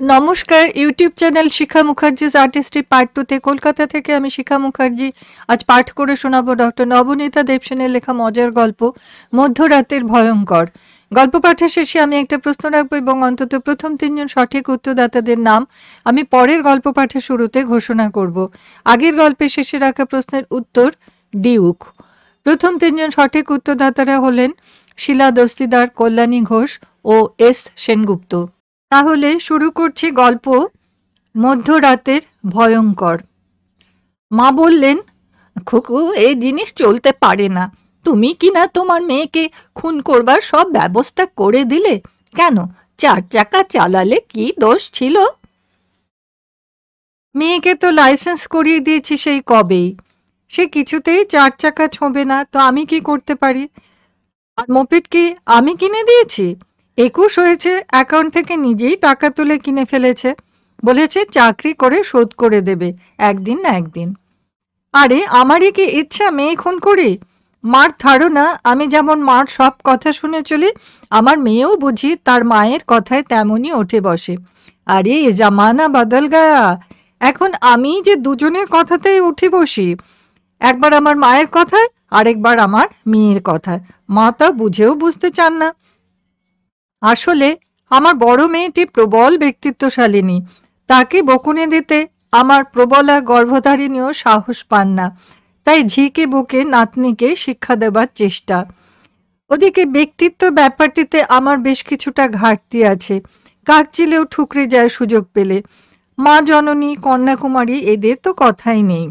নমস্কার YouTube channel শিখা Mukherjee's artistry part 2 Kolkata থেকে আমি শিখা মুখার্জি আজ পাঠ করে শোনাবো ডক্টর নবনীতা দেবসেনের লেখা মজার গল্প মধ্যরাতের ভয়ঙ্কর। গল্প পাঠের শেষে আমি একটা প্রশ্ন রাখবো এবং অন্তত প্রথম 3 জন সঠিক উত্তরদাতাদের নাম আমি পরের গল্প পাঠের শুরুতে ঘোষণা করব। আগের গল্পের শেষে রাখা প্রশ্নের উত্তর ডিউক। প্রথম 3 জন সঠিক উত্তরদাতারা হলেন শিলা দস্তিদার, কল্যাণী ঘোষ ও এস সেনগুপ্ত। তাহলে শুরু করছি গল্প মধ্যরাতের ভয়ঙ্কর। মা বললেন, খুকু এই জিনিস চলতে পারে না। তুমি কি না তোমার মেয়েকে খুন করবার সব ব্যবস্থা করে দিলে? কেন, 4 চাকা চালালে কি দোষ ছিল? মেয়েকে তো লাইসেন্স করিয়ে দিয়েছি সেই কবেই। সে কিছুতেই 4 চাকা ছোঁবে না, তো আমি কি করতে পারি? আর মোপেড কি আমি কিনে দিয়েছি? 21 হয়েছে, অ্যাকাউন্ট থেকে নিজেই টাকা তুলে কিনে ফেলেছে। বলেছে চাকরি করে শোধ করে দেবে একদিন না একদিন। আরে আমারই কি ইচ্ছা মেয়ে খুন করি? মার ধারণা আমি যেমন মার সব কথা শুনে চলি, আমার মেয়েও বুঝি তার মায়ের কথায় তেমনই ওঠে বসে। আরে জামানা বদল গয়া, এখন আমি যে দুজনের কথাতেই উঠে বসি, একবার আমার মায়ের কথায় আরেকবার আমার মেয়ের কথায়। মা তা বুঝেও বুঝতে চান না। আসলে আমার বড় মেয়েটি প্রবল ব্যক্তিত্বশালিনী, তাকে বকুনে দিতে আমার প্রবলা গর্ভধারিণীও সাহস পান না, তাই ঝিকে বুকে নাতনিকে শিক্ষা দেবার চেষ্টা। ওদিকে ব্যক্তিত্ব ব্যাপারটিতে আমার বেশ কিছুটা ঘাটতি আছে, কাকচিলেও ঠুকরে যায় সুযোগ পেলে। মা জননী, কন্যাকুমারী এদের তো কথাই নেই।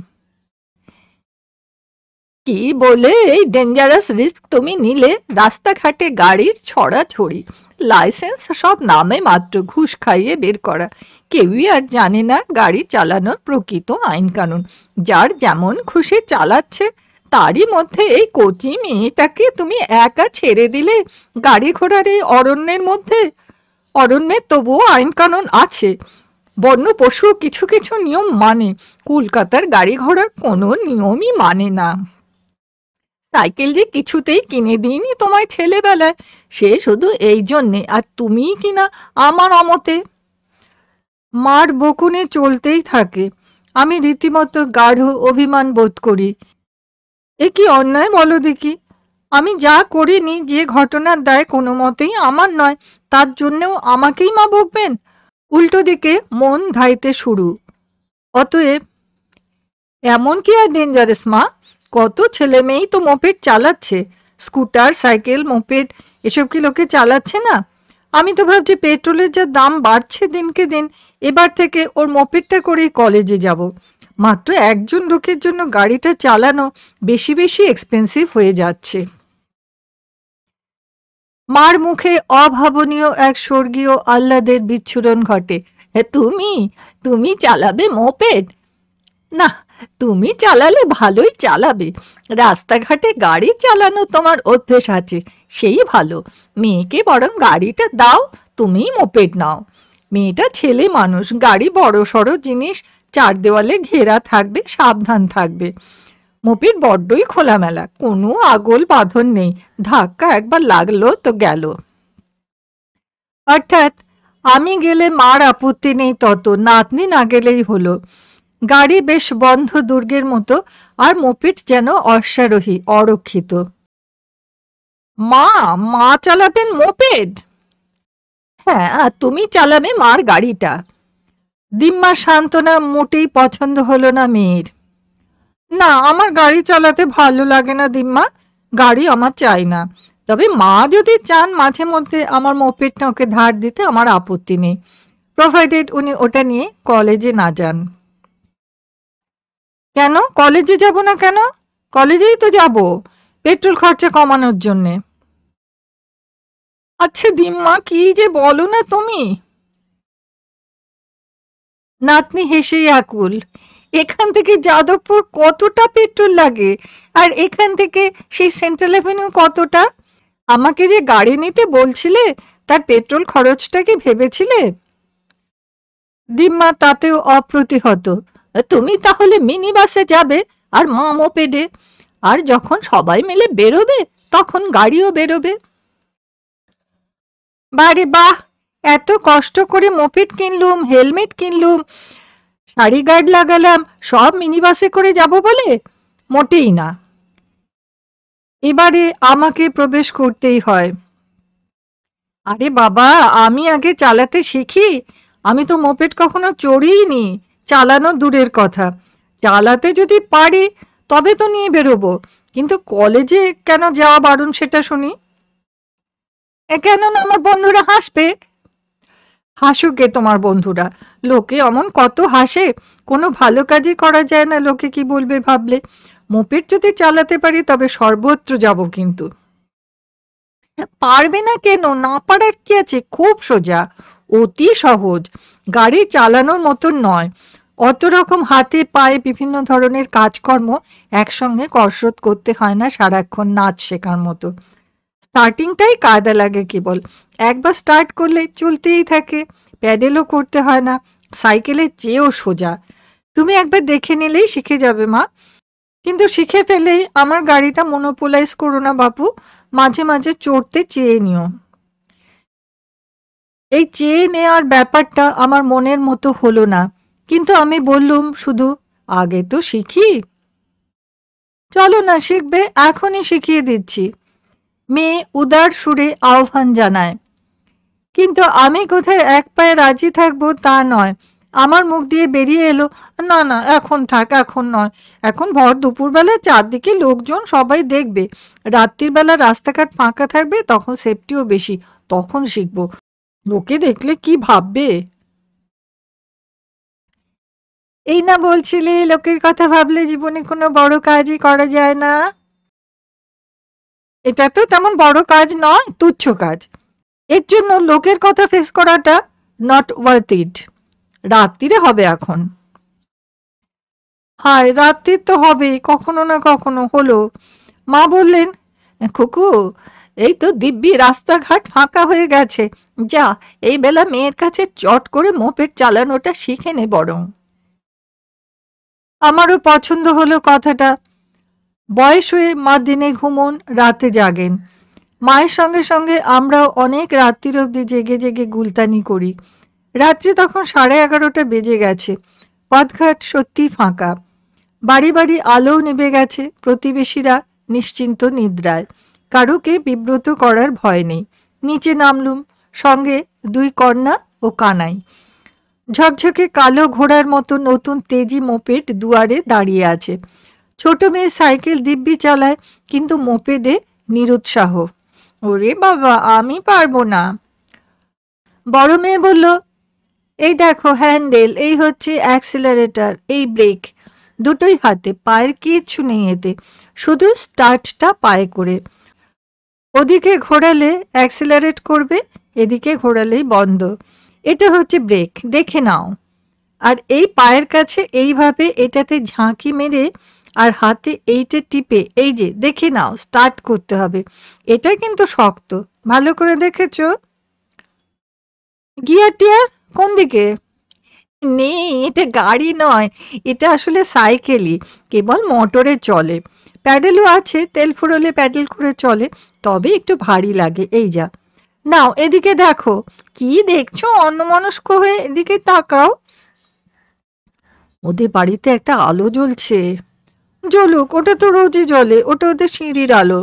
কি বলে এই ডেঞ্জারাস রিস্ক তুমি নিলে? রাস্তাঘাটে গাড়ির ছড়াছড়ি, লাইসেন্স সব নামে মাত্র, ঘুষ খাইয়ে বের করা। কেউই আর জানে না গাড়ি চালানোর প্রকৃত আইন কানুন। যার যেমন খুশি চালাচ্ছে, তারই মধ্যে এই কচি মেয়েটাকে তুমি একা ছেড়ে দিলে গাড়ি ঘোড়ার এই অরণ্যের মধ্যে। অরণ্যে তবুও আইন কানুন আছে, বন্য পশু কিছু কিছু নিয়ম মানে, কলকাতার গাড়ি ঘোড়া কোনো নিয়মই মানে না। সাইকেল যে কিছুতেই কিনে দিইনি তোমায় ছেলেবেলায়, সে শুধু এই জন্যে, আর তুমি কিনা আমার অমতে। মার বকুনে চলতেই থাকে, আমি রীতিমতো গাঢ় অভিমান বোধ করি। এ কি অন্যায় বলো দেখি? আমি যা করিনি, যে ঘটনার দায় কোনো মতেই আমার নয়, তার জন্যেও আমাকেই মা বকবেন? উল্টো দিকে মন ধাইতে শুরু। অতএব এমন কি আর ডেঞ্জারাস মা? কত ছেলে মেয়েই তো মোপেড চালাচ্ছে, স্কুটার, সাইকেল, মোপেড, এসব কি লোকে চালাচ্ছে না? আমি তো ভাবছি পেট্রোলের যা দাম বাড়ছে দিনকে দিন, এবার থেকে ওর মোপেডটা করেই কলেজে যাব। মাত্র একজন লোকের জন্য গাড়িটা চালানো বেশি বেশি এক্সপেন্সিভ হয়ে যাচ্ছে। মার মুখে অভাবনীয় এক স্বর্গীয় আহ্লাদের বিচ্ছুরণ ঘটে। তুমি তুমি চালাবে মোপেড? না, তুমি চালালে ভালোই চালাবে। রাস্তাঘাটে গাড়ি চালানো তোমার অভ্যেস আছে, সেই ভালো। মেয়েকে বরং গাড়িটা দাও, তুমিই মোপেড নাও। মেয়েটা ছেলে মানুষ, গাড়ি বড় সড়ো জিনিস, 4 দেওয়ালে ঘেরা থাকবে, সাবধান থাকবে। মোপেড বড্ডই খোলামেলা, কোনো আগল বাঁধন নেই, ধাক্কা একবার লাগলো তো গেল। অর্থাৎ আমি গেলে মার আপত্তি নেই, তত নাতনি না গেলেই হলো। গাড়ি বেশ বন্ধ দুর্গের মতো, আর মোপেড যেন অশ্বারোহী, অরক্ষিত। মা মা চালাবেন মোপেড? হ্যাঁ, আর তুমি চালাবে মার গাড়িটা। দিম্মার সান্ত্বনা মোটেই পছন্দ হলো না মেয়ের। না, আমার গাড়ি চালাতে ভালো লাগে না দিম্মা, গাড়ি আমার চাই না। তবে মা যদি চান মাঝে মধ্যে আমার মোপেডটা ওকে ধার দিতে, আমার আপত্তি নেই, প্রোভাইডেড উনি ওটা নিয়ে কলেজে না যান। কেন কলেজে যাব না? কেন, কলেজেই তো যাব, পেট্রোল খরচা কমানোর জন্যে। আচ্ছা দিম্মা, কি যে বলো না তুমি। নাতনি হেসেই আকুল। এখান থেকে যাদবপুর কতটা পেট্রোল লাগে, আর এখান থেকে সেই সেন্ট্রাল অ্যাভিনিউ কতটা? আমাকে যে গাড়ি নিতে বলছিলে, তার পেট্রোল খরচটা কি ভেবেছিলে? দিম্মা তাতেও অপ্রতিহত। তুমি তাহলে মিনি বাসে যাবে আর মা মোপেডে, আর যখন সবাই মিলে বেরোবে তখন গাড়িও বেরোবে। বারে বাহ, এত কষ্ট করে মোপেড কিনলুম, হেলমেট কিনলুম, সারি গার্ড লাগালাম, সব মিনি বাসে করে যাব বলে? মোটেই না। এবারে আমাকে প্রবেশ করতেই হয়। আরে বাবা, আমি আগে চালাতে শিখি। আমি তো মোপেড কখনো চড়িইনি, চালানো দূরের কথা। চালাতে যদি পারি তবে তো নিয়ে বেরোবো, কিন্তু কলেজে কেন যাওয়া বারণ সেটা শুনি। কেন না, আমার বন্ধুরা হাসবে। হাসুকে তোমার বন্ধুরা, লোকে অমন কত হাসে। কোনো ভালো কাজই করা যায় না লোকে কি বলবে ভাবলে। মোপেড যদি চালাতে পারি তবে সর্বত্র যাব কিন্তু। পারবে না কেন? না পারার কি আছে? খুব সোজা, অতি সহজ। গাড়ি চালানোর মতন নয়। অত রকম হাতে পায়ে বিভিন্ন ধরনের কাজকর্ম একসঙ্গে কসরত করতে হয় না সারাক্ষণ নাচ শেখার মতো। স্টার্টিংটাই কায়দা লাগে কেবল। একবার স্টার্ট করলে চলতেই থাকে, প্যাডেলও করতে হয় না। সাইকেলের চেয়েও সোজা। তুমি একবার দেখে নিলেই শিখে যাবে মা। কিন্তু শিখে ফেলেই আমার গাড়িটা মনোপোলাইজ করো না বাপু, মাঝে মাঝে চড়তে চেয়ে নিও। এই চেয়ে নেওয়ার ব্যাপারটা আমার মনের মতো হলো না, কিন্তু আমি বললুম শুধু, আগে তো শিখি। চলো না, শিখবে, এখনই শিখিয়ে দিচ্ছি। মেয়ে উদার সুরে আহ্বান জানায়। কিন্তু আমি কোথায় এক পায়ে রাজি থাকবো তা নয়। আমার মুখ দিয়ে বেরিয়ে এলো, না না, এখন থাক, এখন নয়। এখন ভর দুপুরবেলা চারদিকে লোকজন, সবাই দেখবে। রাত্রির বেলা রাস্তাঘাট ফাঁকা থাকবে, তখন সেফটিও বেশি, তখন শিখবো। লোকে দেখলে কি ভাববে? এই না বলছিলে লোকের কথা ভাবলে জীবনে কোনো বড় কাজই করা যায় না। এটা তো তেমন বড় কাজ নয়, তুচ্ছ কাজ। এর জন্য লোকের কথা ফেস করাটা নট ওয়ার্থ ইট। রাত্রিরে হবে এখন। হায়, রাত্রির তো হবেই, কখনো না কখনো হলো। মা বললেন, খুকু, এই তো দিব্যি রাস্তাঘাট ফাঁকা হয়ে গেছে। যা, এই বেলা মেয়ের কাছে চট করে মোপেড চালানোটা শিখে নে বরং। আমারও পছন্দ হলো কথাটা। বয়স হয়ে মা দিনে ঘুমোন, রাতে জাগেন। মায়ের সঙ্গে সঙ্গে আমরাও অনেক রাত্রির অবধি জেগে জেগে গুলতানি করি। রাত্রি তখন 11:30 বেজে গেছে। পথঘাট সত্যি ফাঁকা। বাড়ি বাড়ি আলোও নিভে গেছে। প্রতিবেশীরা নিশ্চিন্ত নিদ্রায়। কারুকে বিব্রত করার ভয় নেই। নিচে নামলুম, সঙ্গে 2 কন্যা ও কানাই। ঝকঝকে কালো ঘোড়ার মতো নতুন তেজি মোপেড দুয়ারে দাঁড়িয়ে আছে। ছোট মেয়ে সাইকেল দিব্যি চালায়, কিন্তু মোপেডে নিরুৎসাহ। ওরে বাবা, আমি পারবো না। বড় মেয়ে বলল, এই দেখো হ্যান্ডেল, এই হচ্ছে অ্যাক্সিলারেটর, এই ব্রেক, দুটোই হাতে, পায়ের কিচ্ছু নেই এতে, শুধু স্টার্টটা পায়ে করে। ওদিকে ঘোরালে অ্যাক্সিলারেট করবে, এদিকে ঘোরালেই বন্ধ। এটা হচ্ছে ব্রেক, দেখে নাও। আর এই পায়ের কাছে এইভাবে এটাতে ঝাঁকি মেরে আর হাতে এইটা টিপে, এই যে দেখে নাও, স্টার্ট করতে হবে। এটা কিন্তু শক্ত, ভালো করে দেখেছো? গিয়ার টিয়ার কোন দিকে? নেই, এটা গাড়ি নয়, এটা আসলে সাইকেলই, কেবল মোটরে চলে। প্যাডেলও আছে, তেল ফুরোলে প্যাডেল করে চলে, তবে একটু ভারী লাগে। এই যা, নাও এদিকে দেখো। কি দেখছো অন্যমনস্ক হয়ে? এদিকে তাকাও। ওদের বাড়িতে একটা আলো জ্বলছে। জ্বলুক, ওটা তো রোজই জ্বলে, ওটা ওদের সিঁড়ির আলো।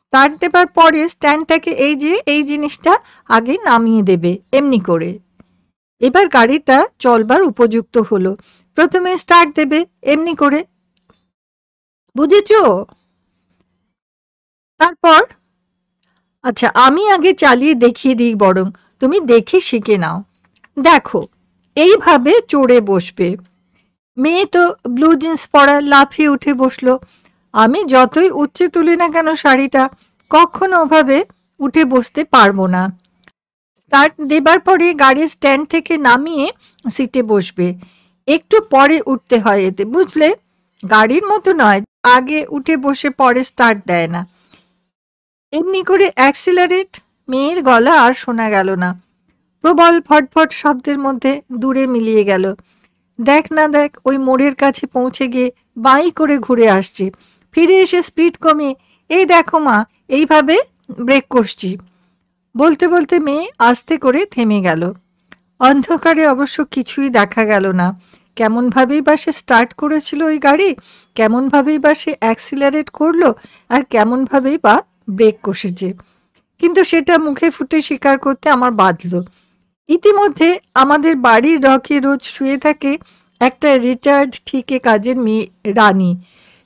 স্টার্ট দেবার পরে স্ট্যান্ডটাকে এই যে এই জিনিসটা আগে নামিয়ে দেবে, এমনি করে। এবার গাড়িটা চলবার উপযুক্ত হলো। প্রথমে স্টার্ট দেবে এমনি করে, বুঝেছো? তারপর, আচ্ছা আমি আগে চালিয়ে দেখিয়ে দিই বরং, তুমি দেখে শিখে নাও। দেখো, এইভাবে চড়ে বসবে। মেয়ে তো ব্লু জিন্স পরা, লাফিয়ে উঠে বসলো। আমি যতই উচ্চে তুলি না কেন শাড়িটা, কখনো ওভাবে উঠে বসতে পারবো না। স্টার্ট দেবার পরে গাড়ির স্ট্যান্ড থেকে নামিয়ে সিটে বসবে। একটু পরে উঠতে হয় এতে, বুঝলে? গাড়ির মতো নয়, আগে উঠে বসে পরে স্টার্ট দেয় না। এমনি করে অ্যাক্সিলারেট। মেয়ের গলা আর শোনা গেল না। প্রবল ফটফট শব্দের মধ্যে দূরে মিলিয়ে গেল। দেখ না দেখ, ওই মোড়ের কাছে পৌঁছে গিয়ে বাঁই করে ঘুরে আসছে। ফিরে এসে স্পিড কমিয়ে, এই দেখো মা, এইভাবে ব্রেক কষছি। বলতে বলতে মেয়ে আস্তে করে থেমে গেল। অন্ধকারে অবশ্য কিছুই দেখা গেল না। কেমনভাবেই বা সে স্টার্ট করেছিল ওই গাড়ি, কেমনভাবেই বা সে অ্যাক্সিলারেট করলো, আর কেমনভাবেই বা ব্রেক কষেছে, কিন্তু সেটা মুখে ফুটে স্বীকার করতে আমার বাধল। ইতিমধ্যে আমাদের বাড়ির রকে রোজ শুয়ে থাকে একটা রিটায়ার্ড ঠিকে কাজের মেয়ে রানী।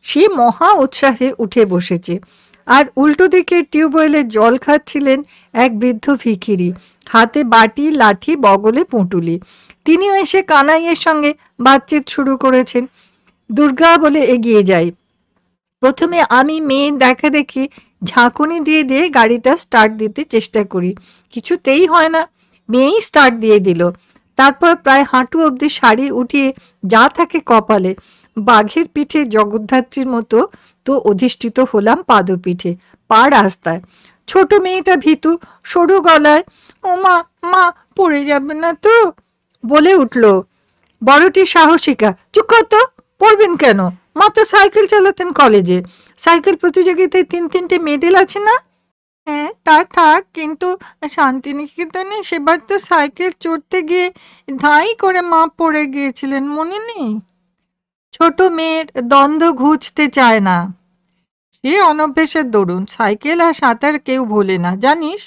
সে মহা উৎসাহে উঠে বসেছে, আর উল্টো দিকে টিউবওয়েলে জল খাচ্ছিলেন এক বৃদ্ধ ভিখিরি, হাতে বাটি লাঠি বগলে পুঁটুলি। তিনিও এসে কানাইয়ের সঙ্গে বাতচিত শুরু করেছেন। দুর্গা বলে এগিয়ে যাই। প্রথমে আমি মেয়ে দেখা দেখি ঝাঁকুনি দিয়ে দিয়ে গাড়িটা স্টার্ট দিতে চেষ্টা করি, কিছুতেই হয় না। মেয়েই স্টার্ট দিয়ে দিল। তারপর প্রায় হাঁটু অবধি শাড়ি উঠিয়ে যা থাকে কপালে, বাঘের পিঠে জগদ্ধাত্রীর মতো তো অধিষ্ঠিত হলাম পাদপিঠে, পা রাস্তায়। ছোট মেয়েটা ভীতু, সরু গলায় ও মা, মা পড়ে যাবে না তো বলে উঠল। বড়টি সাহসিকা, চুপ কর তো, পড়বেন কেন? মা তো সাইকেল চালাতেন কলেজে, সাইকেল প্রতিযোগিতায় 3-3টে মেডেল আছে না? হ্যাঁ তা থাক, কিন্তু শান্তিনিকেতনে সেবার তো সাইকেল চড়তে গিয়ে ধাই করে মা পড়ে গিয়েছিলেন, মনে নেই? ছোট মেয়ের দ্বন্দ্ব ঘুচতে চায় না। সে অনভ্যেসের দরুন, সাইকেল আর সাঁতার কেউ ভোলে না, জানিস?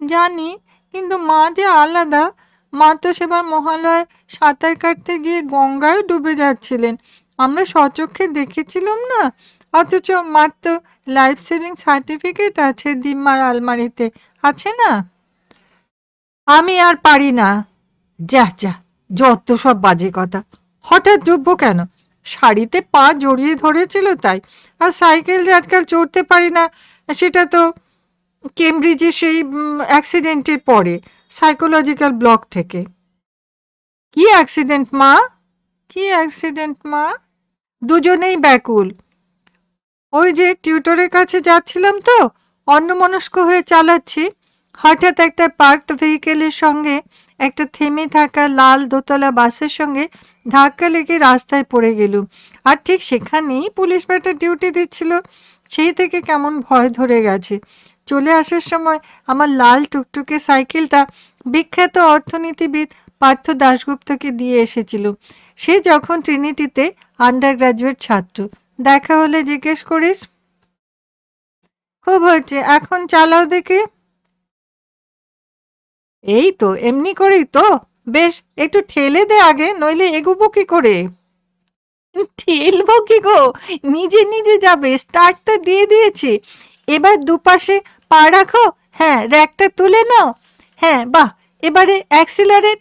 জানি, কিন্তু মা যে আলাদা। মা তো সেবার মহালয় সাঁতার কাটতে গিয়ে গঙ্গায় ডুবে যাচ্ছিলেন, আমরা স্বচক্ষে দেখেছিলাম না। অথচ মার তো লাইফ সেভিং সার্টিফিকেট আছে দিম্মার আলমারিতে, আছে না? আমি আর পারি না। যা যা, যত সব বাজে কথা। হঠাৎ ডুববো কেন? শাড়িতে পা জড়িয়ে ধরেছিল তাই। আর সাইকেল যে আজকাল চড়তে পারি না, সেটা তো কেমব্রিজে সেই অ্যাক্সিডেন্টের পরে, সাইকোলজিক্যাল ব্লক থেকে। কি অ্যাক্সিডেন্ট মা? কি অ্যাক্সিডেন্ট মা? দুজনেই ব্যাকুল। ওই যে টিউটরের কাছে যাচ্ছিলাম তো, অন্যমনস্ক হয়ে চালাচ্ছি, হঠাৎ একটা পার্কড ভেহিকেলের সঙ্গে একটা থেমে থাকা লাল দোতলা বাসের সঙ্গে ধাক্কা লেগে রাস্তায় পড়ে গেলুম। আর ঠিক সেখানেই পুলিশ ব্যাটা ডিউটি দিচ্ছিল। সেই থেকে কেমন ভয় ধরে গেছে। চলে আসার সময় আমার লাল টুকটুকে সাইকেলটা বিখ্যাত অর্থনীতিবিদ পার্থ দাশগুপ্তকে দিয়ে এসেছিল। সে যখন ট্রিনিটিতে আন্ডার গ্র্যাজুয়েট ছাত্র। দেখা হলে জিজ্ঞেস করিস। খুব হয়েছে, এখন চালাও দেখে। এই তো এমনি করেই তো। বেশ, একটু ঠেলে দে আগে, নইলে এগোবো কি করে? ঠেলবো কি গো, নিজে নিজে যাবে, স্টার্ট তো দিয়ে দিয়েছি। এবার দুপাশে পা রাখো, হ্যাঁ র্যাকটা তুলে নাও, হ্যাঁ বাহ, এবারে অ্যাক্সিলারেট।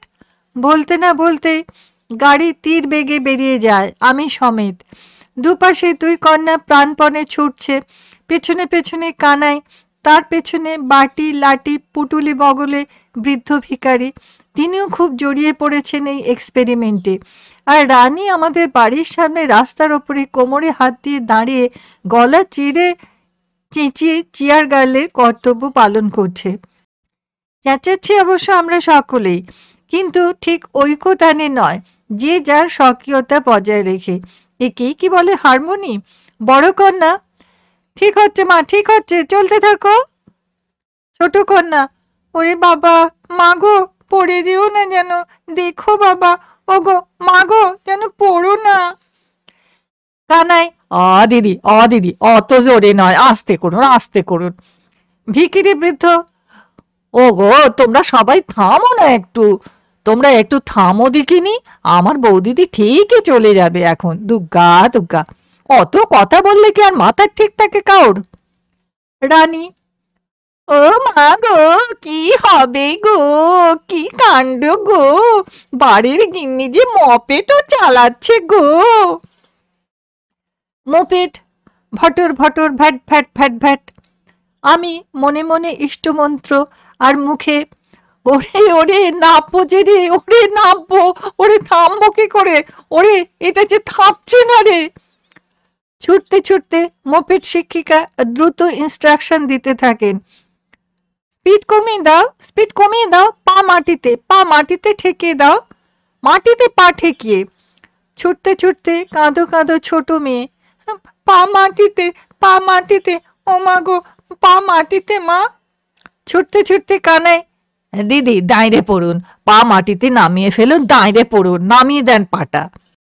বলতে না বলতে গাড়ি তীর বেগে বেরিয়ে যায়, আমি সমেত। দুপাশে দুই কন্যা প্রাণপণে ছুটছে, পেছনে পেছনে কানাই, তার পেছনে বাটি লাটি পুটুলি বগলে বৃদ্ধ ভিখারি। তিনিও খুব জড়িয়ে পড়েছেন এই এক্সপেরিমেন্টে। আর রানী আমাদের বাড়ির সামনে রাস্তার ওপরে কোমরে হাত দিয়ে দাঁড়িয়ে গলা চিরে চেঁচিয়ে চেয়ার গার্লের কর্তব্য পালন করছে। চেঁচাচ্ছি অবশ্য আমরা সকলেই, কিন্তু ঠিক ঐকতানে নয়, যে যার স্বকীয়তা বজায় রেখে। একেই কি বলে হারমোনি? বড় কন্যা, ঠিক হচ্ছে মা, ঠিক হচ্ছে, চলতে থাকো। ছোট কন্যা, ওরে বাবা, মা গো, পড়ে যেও না যেন, দেখো বাবা, ও গো মা গো, যেন পড়ো না। কানাই, দিদি দিদি, অত জোরে নয়, আস্তে করুন আস্তে করুন। ভিখিরি বৃদ্ধ, ও গো তোমরা সবাই থামো না একটু, তোমরা একটু থামো দেখিনি, আমার বৌদিদি ঠিকই চলে যাবে এখন, দুগ্গা দুগ্গা। অত কথা বললে কি আর মাথার ঠিক থাকে কাউর? রানী, ও মা গো, কি হবে গো, কি কাণ্ড গো, বাড়ির গিন্নি যে মপেটও চালাচ্ছে গো। মোপেড, ভটর ভটর ভ্যাট ভ্যাট ভ্যাট ভ্যাট। আমি মনে মনে ইষ্টমন্ত্র, আর মুখে ওরে ওরে নাপবো যে রে, ওরে নাপবো, ওরে থামবো কি করে, ওরে এটা যে থামছে না রে। ছুটতে ছুটতে মোপেড শিক্ষিকা দ্রুত ইনস্ট্রাকশন দিতে থাকেন। স্পিড কমিয়ে দাও, স্পিড কমিয়ে দাও, পা মাটিতে ঠেকিয়ে দাও, মাটিতে পা ঠেকিয়ে। ছুটতে ছুটতে কাঁদো কাঁদো ছোট মেয়ে, পা মাটিতে, পা মাটিতে, ও মা গো, পা মাটিতে মা। ছুটতে ছুটতে কানাই, দিদি দাঁড়ে পড়ুন, পা মাটিতে নামিয়ে ফেলুন, দাঁড়ে পড়ুন, নামিয়ে দেন পাটা।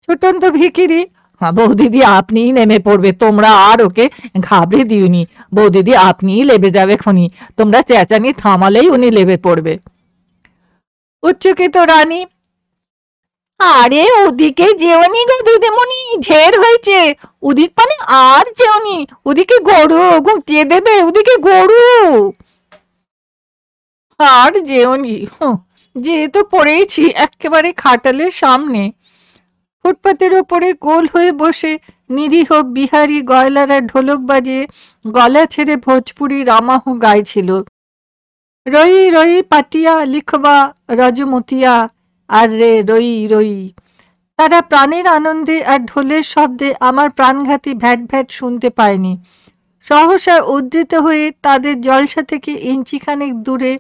ছোটন্ত ভিখিরি, হ্যাঁ বৌদিদি আপনিই নেমে পড়বে, তোমরা আর ওকে ঘাবড়ে দিওনি, বৌদিদি আপনিই লেবে যাবে খনি, তোমরা চেঁচানি থামালেই উনি লেবে পড়বে। উচ্চকিত রানী, আরে ওদিকে যেওনি গো দিদিমণি, ঢের হয়েছে, ওদিক মানে আর যেওনি, ওদিকে গরু গুটিয়ে দেবে, ওদিকে গরু। আর যেওনি, যেহেতু পড়েইছি একেবারে খাটালের সামনে। ফুটপাতের ওপরে গোল হয়ে বসে নিরীহ বিহারি গয়লারা ঢোলক বাজিয়ে গলা ছেড়ে ভোজপুরি রামাহ গাইছিল। রই রই পাতিয়া লিখবা রজমতিয়া, আর রে রই রই। তারা প্রাণের আনন্দে আর ঢোলের শব্দে আমার প্রাণঘাতী ভ্যাট ভ্যাট শুনতে পায়নি। সহসা উদ্ধৃত হয়ে তাদের জলসা থেকে ইঞ্চিখানেক দূরে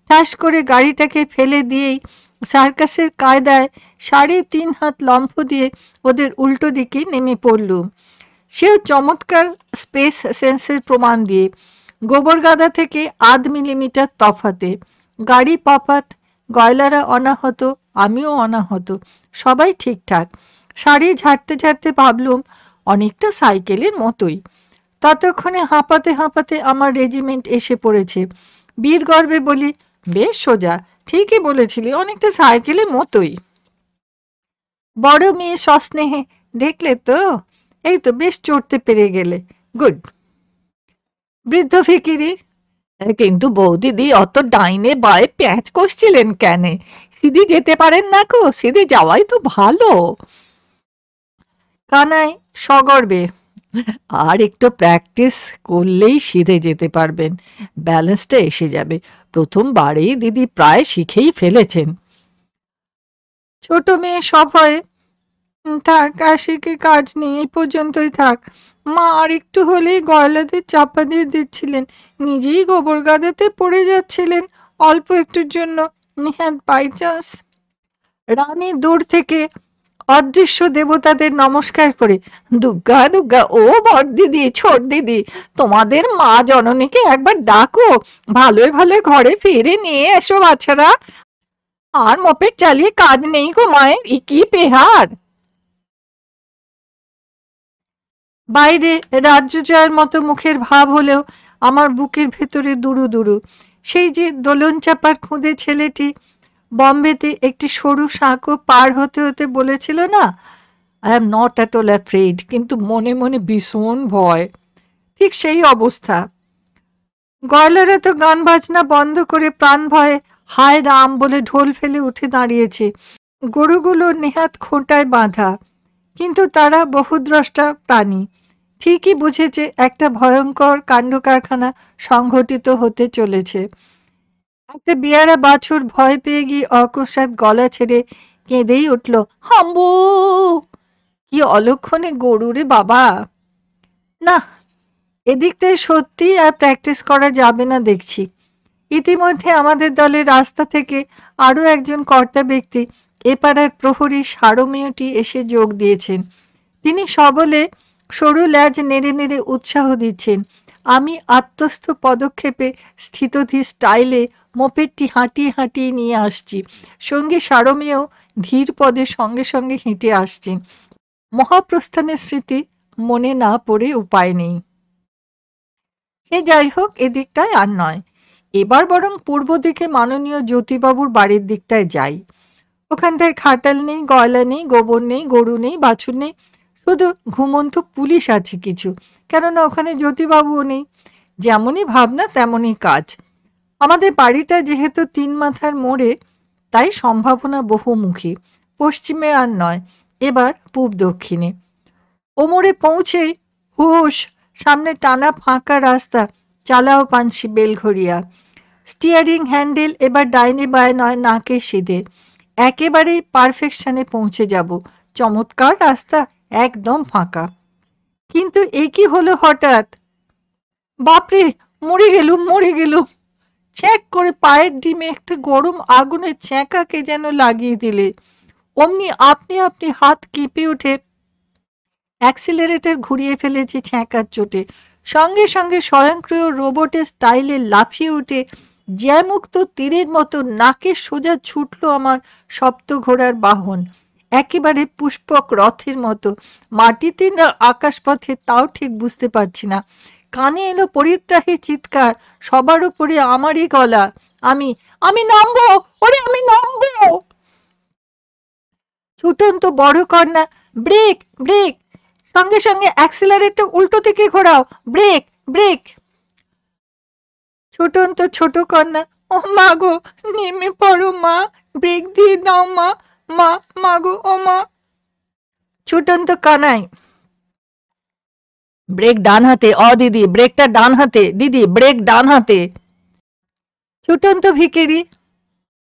ঠাস করে গাড়িটাকে ফেলে দিয়েই সার্কাসের কায়দায় 3.5 হাত লম্ফ দিয়ে ওদের উল্টো দিকে নেমে পড়লুম। সেও চমৎকার স্পেস সেন্সের প্রমাণ দিয়ে, গোবর গাদা থেকে 0.5 মিলিমিটার তফাতে। গাড়ি পাপাত, গয়লারা অনাহত, আমিও অনাহত, সবাই ঠিকঠাক। শাড়ি ঝাড়তে ঝাড়তে ভাবলুম অনেকটা সাইকেলের মতোই। ততক্ষণে হাঁপাতে হাঁপাতে আমার রেজিমেন্ট এসে পড়েছে। বীর গর্বে বলি, বেশ সোজা, ঠিকই বলেছিলি, অনেকটা সাইকেলের মতোই। বড় মেয়ে সস্নেহে, দেখলে তো, এই তো বেশ চড়তে পেরে গেলে, গুড। বৃদ্ধ ফিকিরি, কিন্তু বৌদিদি অত ডাইনে বায়ে প্যাঁচ কষছিলেন কেন? সিধি যেতে পারেন না কো, সিধি যাওয়াই তো ভালো। কানাই সগর্বে, আর একটু প্র্যাকটিস করলেই সিধে যেতে পারবেন, ব্যালেন্সটা এসে যাবে, প্রথমবারেই দিদি প্রায় শিখেই ফেলেছেন। ছোট মেয়ে সভয়ে, থাক আর শিখে কাজ নেই, এই পর্যন্তই থাক। মা আর একটু হলেই গয়লাদের চাপা দিয়ে দিচ্ছিলেন, নিজেই গোবর গাদাতে পড়ে যাচ্ছিলেন অল্প একটুর জন্য, নিহাত বাই চান্স। রানী দূর থেকে অদৃশ্য দেবতাদের নমস্কার করে, দুর্গা দুর্গা, ও বড় দিদি, ছোট দিদি, তোমাদের মা জননীকে একবার ডাকো, ভালোই ভালোই ঘরে ফিরে নিয়ে এসো বাচ্চারা, আর মপেট চালিয়ে কাজ নেই গো মায়ের, কি পেহার। বাইরে রাজ্য জয়ের মতো মুখের ভাব হলেও আমার বুকের ভেতরে দুরু দুরু। সেই যে দোলন চাপার খুদে ছেলেটি বম্বেতে একটি সরু সাঁকো পার হতে হতে বলেছিল না, I am not at all afraid, কিন্তু মনে মনে ভীষণ ভয়। ঠিক সেই অবস্থা। গয়লারা তো গান বাজনা বন্ধ করে প্রাণ ভয়ে হায় রাম বলে ঢোল ফেলে উঠে দাঁড়িয়েছে। গরুগুলো নেহাত খোঁটায় বাঁধা, কিন্তু তারা বহুদ্রষ্টা প্রাণী, ঠিকই বুঝেছে একটা ভয়ঙ্কর কাণ্ড কারখানা সংঘটিত হতে চলেছে। একটা বিয়ারা বাছুর ভয় পেয়ে গিয়ে অকস্মাৎ গলা ছেড়ে কেঁদেই উঠল, হাম্বু। কি অলক্ষণে গরু রে বাবা! না, এদিকটায় সত্যি আর প্র্যাকটিস করা যাবে না দেখছি। ইতিমধ্যে আমাদের দলের রাস্তা থেকে আরও একজন কর্তা ব্যক্তি, এপাড়ার প্রহরী সারমেয়টি, এসে যোগ দিয়েছেন। তিনি সবলে সরু ল্যাজ নেড়ে নেড়ে উৎসাহ দিচ্ছেন। আমি আত্মস্থ পদক্ষেপে স্থিতধীর স্টাইলে মোপেডটি হাঁটিয়ে হাঁটিয়ে নিয়ে আসছি, সঙ্গে সারমেয় ধীর পদে সঙ্গে সঙ্গে হেঁটে আসছেন। মহাপ্রস্থানের স্মৃতি মনে না পড়ে উপায় নেই। সে যাই হোক, এদিকটায় আর নয়, এবার বরং পূর্ব দিকে মাননীয় জ্যোতিবাবুর বাড়ির দিকটায় যাই। ওখানটায় খাটাল নেই, গয়লা নেই, গোবর নেই, গরু নেই, বাছুর নেই, শুধু ঘুমন্ত পুলিশ আছে কিছু, কেননা ওখানে জ্যোতিবাবুও নেই। যেমনই ভাবনা তেমনই কাজ। আমাদের বাড়িটা যেহেতু 3 মাথার মোড়ে, তাই সম্ভাবনা বহুমুখী। পশ্চিমে আর নয়, এবার পূব দক্ষিণে। ও মোড়ে পৌঁছেই হুশ, সামনে টানা ফাঁকা রাস্তা, চালাও পানসি বেলঘড়িয়া। স্টিয়ারিং হ্যান্ডেল এবার ডাইনে বায়ে নয়, নাকে সিধে, একেবারেই পারফেকশনে পৌঁছে যাব। চমৎকার রাস্তা, একদম ফাঁকা। কিন্তু এ কি হলো হঠাৎ? বাপরে, মরে গেলুম মরে গেলুম। ছ্যাঁক করে পায়ের ডিমে একটা গরম আগুনের ছ্যাঁকাকে যেন লাগিয়ে দিলে। অমনি আপনি হাত কেঁপে উঠে অ্যাক্সিলারেটর ঘুরিয়ে ফেলেছি ছ্যাঁকার চোটে। সঙ্গে সঙ্গে স্বয়ংক্রিয় রোবটের স্টাইলে লাফিয়ে উঠে জ্যামুক্ত তীরের মতো নাকের সোজা ছুটল আমার সপ্ত ঘোড়ার বাহন, একেবারে পুষ্পক রথের মতো। মাটিতে না আকাশপথে তাও ঠিক বুঝতে পারছি না। কানে এলো পরিত্রাহী চিৎকার, সবার উপরে আমারই গলা, আমি আমি নামবো, ওরে আমি নামবো। ছুটন্ত বড় কন্যা, ব্রেক ব্রেক, সঙ্গে সঙ্গে অ্যাক্সিলারেটর উল্টো দিকে ঘোরাও, ব্রেক ব্রেক। ছুটন্ত ছোট কন্যা, ও মা গো, নেমে পড়ো মা, ব্রেক দিয়ে দাও মা, মা মা গো, ও মা। ছুটন্ত কানাই, ব্রেক ডান হাতে, দিদি ব্রেকটা ডান হাতে, দিদি ব্রেক ডান হাতে। ছুটন্ত ভিখারি,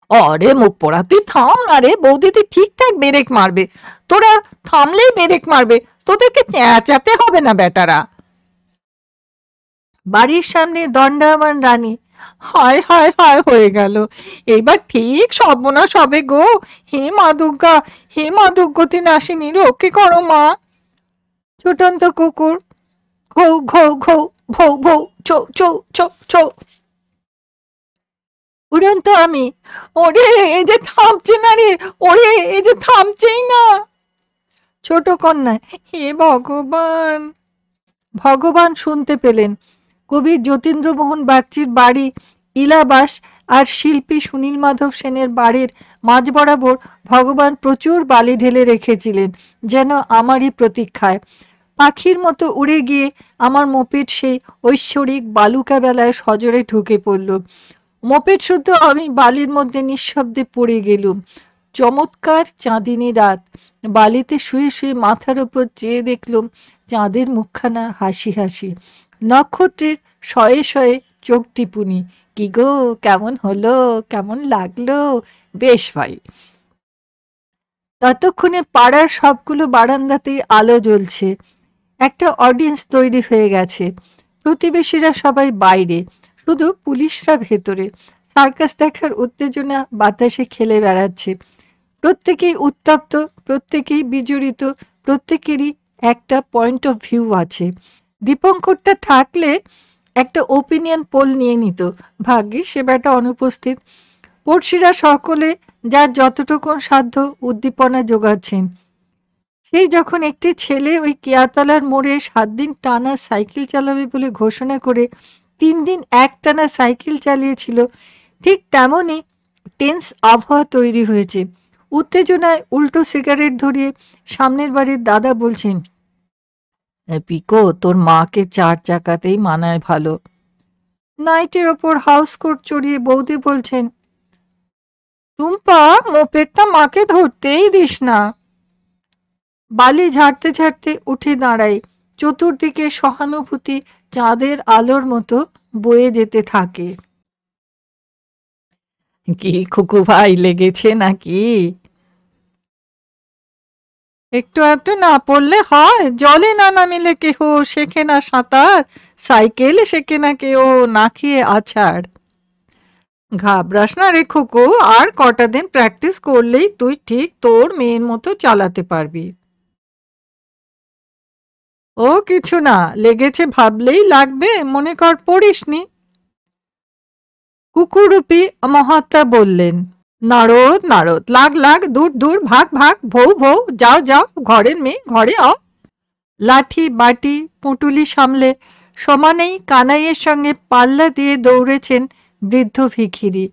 আরে মুখ পোড়া, তুই থাম না রে, বৌদিদি ঠিকঠাক ব্রেক মারবে, তোরা থামলেই ব্রেক মারবে, তোদেরকে চেঁচাতে হবে না বেটারা। বাড়ির সামনে দণ্ডায়মান রানী, হায় হায় হায় হয়ে গেল, এইবার ঠিক সর্বনাশ হবে গো, হে মা দুর্গা, হে মা দুর্গতি নাসিনী, রক্ষে করো মা। ছুটন্ত কুকুর, ঘৌ ঘৌ ঘৌ, ভৌ ভৌ, চৌ চৌ চৌ চৌ। উড়ন্ত আমি, ওরে এই যে থামছে না রে, ওরে এই যে থামছেই না। ছোট কন্যা, হে ভগবান। ভগবান শুনতে পেলেন। কবি যতীন্দ্রমোহন বাগচির বাড়ি ইলাবাস আর শিল্পী সুনীল মাধব সেনের বাড়ির মাঝ বরাবর ভগবান প্রচুর বালি ঢেলে রেখেছিলেন, যেন আমারই প্রতীক্ষায়। পাখির মতো উড়ে গিয়ে আমার মোপেড সেই ঐশ্বরিক বালুকা বেলায় সজোরে ঢুকে পড়ল। মোপেড শুদ্ধ আমি বালির মধ্যে নিঃশব্দে পড়ে গেলুম। চমৎকার চাঁদিনী রাত, বালিতে শুয়ে শুয়ে মাথার ওপর চেয়ে দেখলুম চাঁদের মুখখানা হাসি হাসি, নক্ষত্রের শয়ে শয়ে চোখ টিপুনি। কি গো, কেমন হলো, কেমন লাগলো? বেশ ভাই। ততক্ষণে পাড়ার সবগুলো বারান্দাতেই আলো জ্বলছে, একটা অডিয়েন্স তৈরি হয়ে গেছে। প্রতিবেশীরা সবাই বাইরে, শুধু পুলিশরা ভেতরে। সার্কাস দেখার উত্তেজনা বাতাসে খেলে বেড়াচ্ছে। প্রত্যেকেই উত্তপ্ত, প্রত্যেকেই বিজড়িত, প্রত্যেকেরই একটা পয়েন্ট অফ ভিউ আছে। দীপঙ্করটা থাকলে একটা ওপিনিয়ন পোল নিয়ে নিত, ভাগ্যে সে বেটা অনুপস্থিত। পড়শিরা সকলে যার যতটুকু সাধ্য উদ্দীপনা যোগাচ্ছেন। সেই যখন একটি ছেলে ওই কেয়াতলার মোড়ে 7 দিন টানা সাইকেল চালাবে বলে ঘোষণা করে 3 দিন একটানা সাইকেল চালিয়েছিল, ঠিক তেমনই টেন্স আবহাওয়া তৈরি হয়েছে। উত্তেজনায় উল্টো সিগারেট ধরিয়ে সামনের বাড়ির দাদা বলছেন, পিকো, তোর মাকে 4 চাকাতেই মানায় ভালো। নাইটের ওপর হাউস কোট চড়িয়ে বৌদি বলছেন, টুম্পা, মোপেডটা মাকে ধরতেই দিস না। বালি ঝাড়তে ঝাড়তে উঠে দাঁড়াই। চতুর্দিকে সহানুভূতি চাঁদের আলোর মতো বয়ে যেতে থাকে। কি খুকু ভাই, লেগেছে নাকি? একটু একটু না পড়লে হয়? জলে না নামিলে কেহ শেখে না সাঁতার, সাইকেল শেখে না কেউ না খেয়ে আছাড়। ঘাবড়াস না রে খুকু, আর কটা দিন প্র্যাকটিস করলেই তুই ঠিক তোর মেয়ের মতো চালাতে পারবি। ও কিছু না, লেগেছে ভাবলেই লাগবে, মনে কর পড়িসনি। কুকুরূপী মহাত্মা বললেন, নারদ নারদ, লাগ লাগ, দূর দূর, ভাগ ভাগ, ভৌ ভৌ, যাও যাও, ঘরের মেয়ে ঘরে আও। লাঠি বাটি পুঁটুলি সামলে সমানেই কানাইয়ের সঙ্গে পাল্লা দিয়ে দৌড়েছেন বৃদ্ধ ভিখিরি।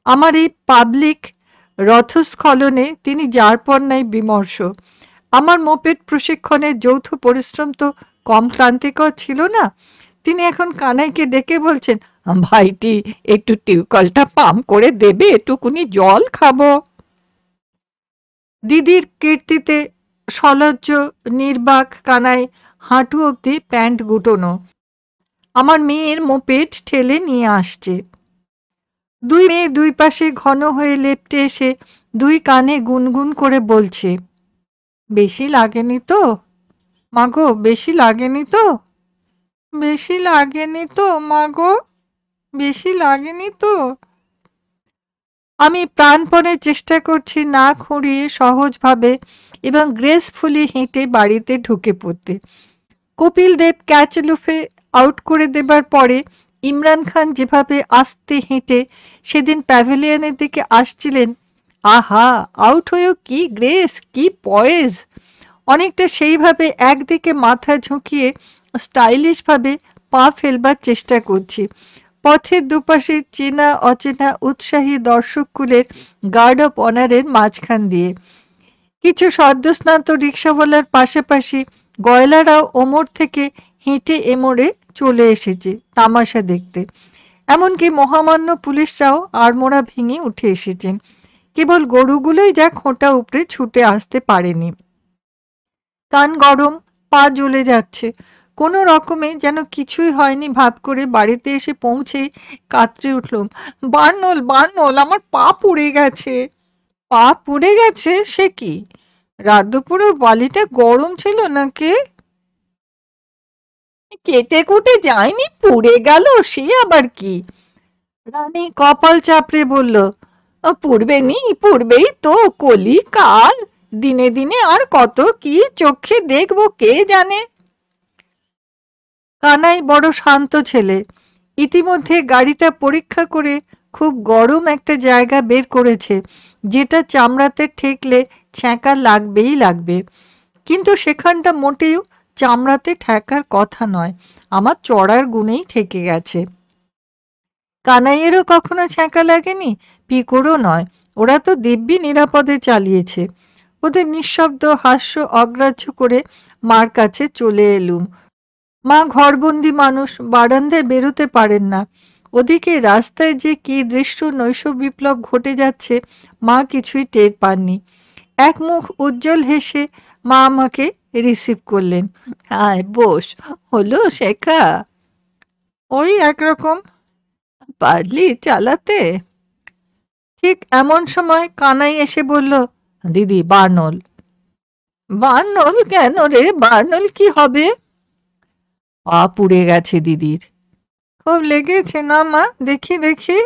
আমার এই পাবলিক রথস্খলনে তিনি যার পর নাই বিমর্ষ। আমার মোপেড প্রশিক্ষণের যৌথ পরিশ্রম তো কম ক্লান্তিকর ছিল না। তিনি এখন কানাইকে ডেকে বলছেন, ভাইটি একটু টিউবকলটা পাম্প করে দেবে, একটুকুনি জল খাবো। দিদির কীর্তিতে সলজ্জ নির্বাক কানাই হাঁটু অবধি প্যান্ট গুটোনো আমার মেয়ের মোপেড ঠেলে নিয়ে আসছে। দুই মেয়ে দুই পাশে ঘন হয়ে লেপ্টে এসে দুই কানে গুনগুন করে বলছে, বেশি লাগেনি তো মাগো, বেশি লাগেনি তো, বেশি লাগেনি তো মাগো, বেশি লাগেনি তো। আমি প্রাণপণে চেষ্টা করছি না খুঁড়িয়ে সহজভাবে এবং গ্রেসফুলি হেঁটে বাড়িতে ঢুকে পড়তে। কপিল দেব ক্যাচলুফে আউট করে দেবার পরে ইমরান খান যেভাবে আস্তে হেঁটে সেদিন প্যাভিলিয়নের দিকে আসছিলেন, আহা, আউট হয়েও কি গ্রেস, কি পয়েজ! অনেকটা সেইভাবে একদিকে মাথা ঝুঁকিয়ে স্টাইলিশভাবে পা ফেলবার চেষ্টা করছি। পথের দুপাশে চেনা অচেনা উৎসাহী দর্শককুলের গার্ড অফ অনারের মাঝখান দিয়ে কিছু সদ্যস্নাত রিক্সাওয়ালার পাশাপাশি গয়লারাও ওমর থেকে হেঁটে এমোড়ে চলে এসেছে তামাশা দেখতে। এমনকি মহামান্য পুলিশরাও আড়মোড়া ভেঙে উঠে এসেছেন। কেবল গরুগুলোই যা খোঁটা উপড়ে ছুটে আসতে পারেনি। কান গরম, পা জ্বলে যাচ্ছে। কোনো রকমে যেন কিছুই হয়নি ভাব করে বাড়িতে এসে পৌঁছে কাতরে উঠলুম, বার্নল, বার্নল, আমার পা পুড়ে গেছে। পা পুড়ে গেছে? সে কি, রাত দুপুরে বালিটা গরম ছিল নাকি? কেটে কুটে যায়নি, পুড়ে গেল, সে আবার কি? রানী কপাল চাপড়ে বলল, পুড়বে নি, পুড়বেই তো, কলি কাল, দিনে দিনে আর কত কি চোখে দেখবো কে জানে। কানাই বড় শান্ত ছেলে। ইতিমধ্যে গাড়িটা পরীক্ষা করে খুব গরম একটা জায়গা বের করেছে, যেটা চামড়াতে ঠেকলে ছ্যাঁকা লাগবেই লাগবে। কিন্তু সেখানটা মোটেও চামড়াতে ঠেকার কথা নয়, আমার চড়ার গুণেই ঠেকে গেছে। কানাইয়েরও কখনো ছ্যাঁকা লাগেনি, পিকোরও নয়, ওরা তো দিব্যি নিরাপদে চালিয়েছে। ওদের নিঃশব্দ হাস্য অগ্রাহ্য করে মার কাছে চলে এলুম। মা ঘরবন্দি মানুষ, বারান্দায় বেরোতে পারেন না। ওদিকে রাস্তায় যে কি দৃশ্য নৈশ বিপ্লব ঘটে যাচ্ছে মা কিছুই টের পাননি। এক মুখ উজ্জ্বল হেসে মা আমাকে রিসিভ করলেন। আয় বস, হলো শেখা? ওই একরকম। পারলি চালাতে? ঠিক এমন সময় কানাই এসে বলল, দিদি, বার্নল। বার্নল কেন রে, বার্নল কি হবে? পা পুড়ে গেছে দিদির। খুব লেগেছে না মা? দেখি দেখি।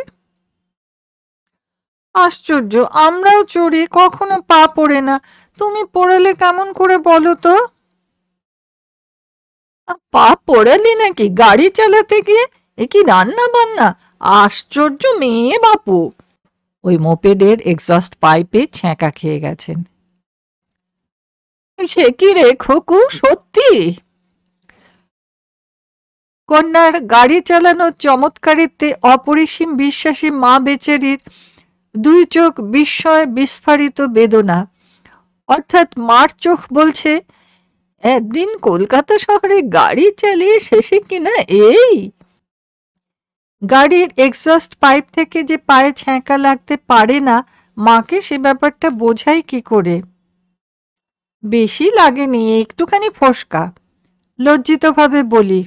আশ্চর্য, আমরাও চড়ি, কখনো পা পড়ে না, তুমি পড়ালে কেমন করে বলো তো? পা পড়ালি নাকি গাড়ি চালাতে গিয়ে? এ কি রান্না বান্না! আশ্চর্য মেয়ে বাপু। ওই মোপেডের এক্সস্ট পাইপে ছ্যাঁকা খেয়ে গেছেন। সে কি রে খোকু, সত্যি? কন্যার গাড়ি চালানোর চমৎকারিত্বে অপরিসীম বিশ্বাসী মা বেচারির দুই চোখ বিস্ময় বিস্ফারিত বেদনা। অর্থাৎ মার চোখ বলছে, একদিন কলকাতা শহরে গাড়ি চালিয়ে শেষে কিনা এই। গাড়ির এক্সস্ট পাইপ থেকে যে পায়ে ছ্যাঁকা লাগতে পারে না, মাকে সে ব্যাপারটা বোঝাই কি করে? বেশি লাগেনি, একটুখানি ফোসকা। লজ্জিতভাবে বলি।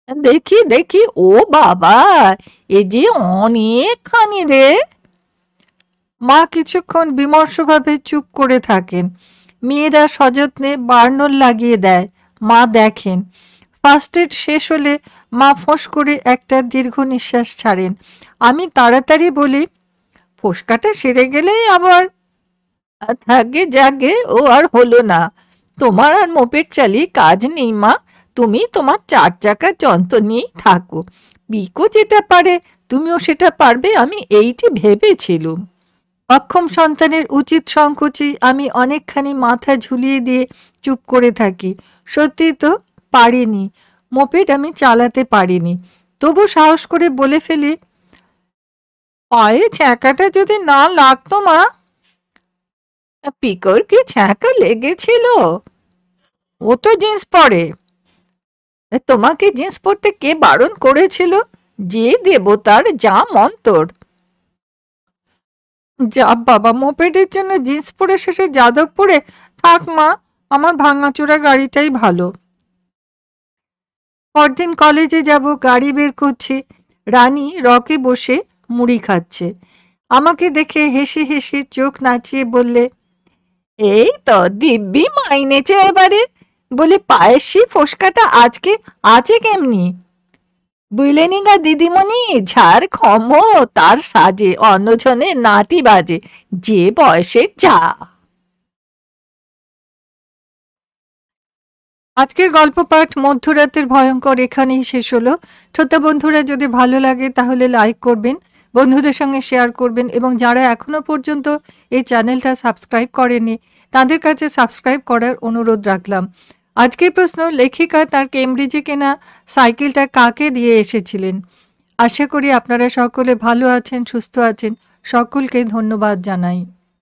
দেখি দেখি, ও বাবা, এ যে অনেকখানি রে। মা কিছুক্ষণ বিমর্ষভাবে চুপ করে থাকেন। মেয়েরা সযত্নে বার্নল লাগিয়ে দেয়, মা দেখেন। ফার্স্ট এড শেষ হলে মা ফোঁস করে একটা দীর্ঘ নিঃশ্বাস ছাড়েন। আমি তাড়াতাড়ি বলি, ফোসকাটা সেরে গেলেই আবার। থাকে যাগে, ও আর হলো না। তোমার আর মোপেড চালিয়ে কাজ নেই মা, তুমি তোমার 4 চাকার যন্ত্র নিয়েই থাকো। পিকো যেটা পারে তুমিও সেটা পারবে, আমি এইটি ভেবেছিলুম। অক্ষম সন্তানের উচিত সংকোচে আমি অনেকখানি মাথা ঝুলিয়ে দিয়ে চুপ করে থাকি। সত্যি তো, পারিনি, মোপেড আমি চালাতে পারিনি। তবু সাহস করে বলে ফেলি, পায়ে ছ্যাঁকাটা যদি না লাগতো মা। পিকোর কি ছ্যাঁকা লেগেছিল? ও তো জিন্স পরে। তোমাকে জিন্স পরতে কে বারণ করেছিল? যে দেবতার যা মন্তর। যা বাবা, মোপেডের জন্য জিন্স পরে শেষে যাদবপুরে থাক মা, আমার ভাঙাচোরা গাড়িটাই ভালো। পরদিন কলেজে যাব, গাড়ি বের করছি। রানী রকে বসে মুড়ি খাচ্ছে। আমাকে দেখে হেসে হেসে চোখ নাচিয়ে বললে, এই তো দিব্যি মাইনেছে এবারে। বলে, পায়েসি ফোসকাটা আজকে আছে কেমনি? বুঝলেনি গা দিদিমণি, ঝাড় ক্ষম তার সাজে, অন্যজনে নাতি বাজে, যে বয়সে যা। আজকের গল্প পাঠ মধ্যরাতের ভয়ঙ্কর এখানেই শেষ হলো। শ্রোতা বন্ধুরা, যদি ভালো লাগে তাহলে লাইক করবেন, বন্ধুদের সঙ্গে শেয়ার করবেন এবং যারা এখনো পর্যন্ত এই চ্যানেলটা সাবস্ক্রাইব করেনি তাদের কাছে সাবস্ক্রাইব করার অনুরোধ রাখলাম। আজকের প্রশ্ন, লেখিকা তার কেমব্রিজে কেনা সাইকেলটা কাকে দিয়ে এসেছিলেন? আশা করি আপনারা সকলে ভালো আছেন, সুস্থ আছেন। সকলকে ধন্যবাদ জানাই।